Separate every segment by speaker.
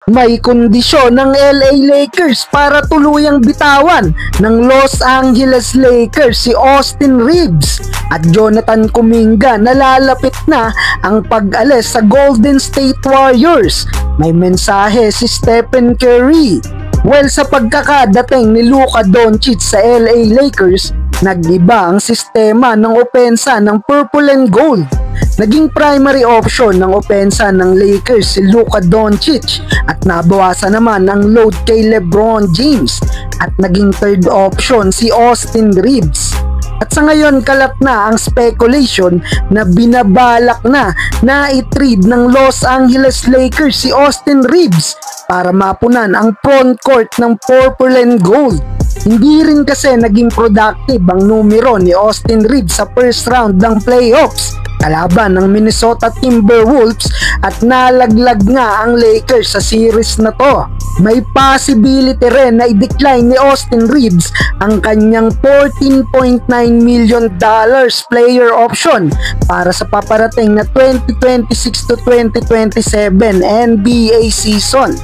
Speaker 1: May kondisyon ng LA Lakers para tuluyang bitawan ng Los Angeles Lakers si Austin Reeves at Jonathan Kuminga. Nalalapit na ang pag-alis sa Golden State Warriors. May mensahe si Stephen Curry. Well, sa pagkakadating ni Luka Doncic sa LA Lakers, nag-iba ang sistema ng opensa ng Purple and Gold. Naging primary option ng opensa ng Lakers si Luka Doncic at nabawasan naman ang load kay LeBron James at naging third option si Austin Reeves. At sa ngayon kalat na ang speculation na binabalak na i-trade ng Los Angeles Lakers si Austin Reeves para mapunan ang front court ng Purple and Gold. Hindi rin kasi naging productive ang numero ni Austin Reeves sa first round ng playoffs kalaban ng Minnesota Timberwolves at nalaglag nga ang Lakers sa series na to. May possibility rin na i-decline ni Austin Reeves ang kanyang $14.9 million player option para sa paparating na 2026 to 2027 NBA season.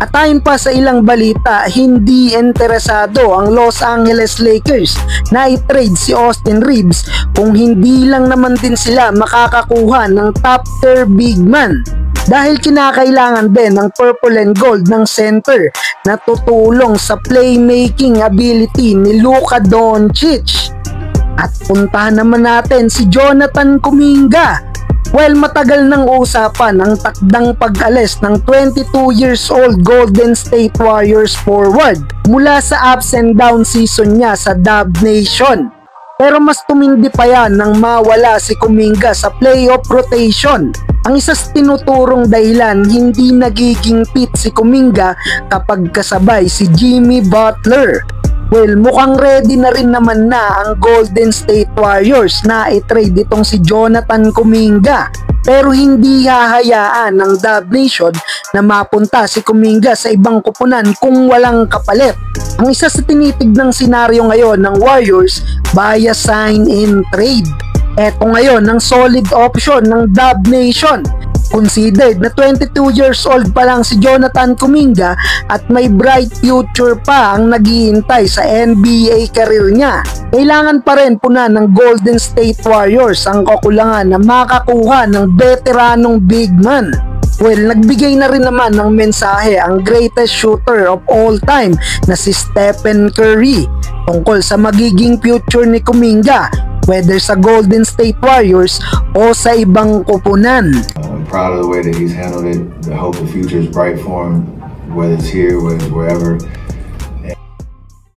Speaker 1: At ayon pa sa ilang balita, hindi interesado ang Los Angeles Lakers na i-trade si Austin Reeves kung hindi lang naman din sila makakakuha ng top tier big man. Dahil kinakailangan din ng Purple and Gold ng center na tutulong sa playmaking ability ni Luka Doncic. At puntahan naman natin si Jonathan Kuminga. Well, matagal nang usapan ang takdang pag-alis ng 22 years old Golden State Warriors forward mula sa ups and down season niya sa Dub Nation. Pero mas tumindi pa yan nang mawala si Kuminga sa playoff rotation. Ang isa sa tinuturong dahilan hindi nagiging fit si Kuminga kapag kasabay si Jimmy Butler. Well, mukhang ready na rin naman na ang Golden State Warriors na i-trade itong si Jonathan Kuminga. Pero hindi hahayaan ng Dub Nation na mapunta si Kuminga sa ibang kupunan kung walang kapalit. Ang isa sa tinitignang senaryo ngayon ng Warriors via sign and trade. Eto ngayon ang solid option ng Dub Nation. Considered na 22 years old pa lang si Jonathan Kuminga at may bright future pa ang naghihintay sa NBA career niya. Kailangan pa rin punan ng Golden State Warriors ang kakulangan na makakuha ng veteranong big man. Well, nagbigay na rin naman ng mensahe ang greatest shooter of all time na si Stephen Curry tungkol sa magiging future ni Kuminga, whether sa Golden State Warriors o sa ibang kupunan.
Speaker 2: I'm proud of the way that he's handled it. I hope the future is bright for him, whether it's here, whether it's wherever.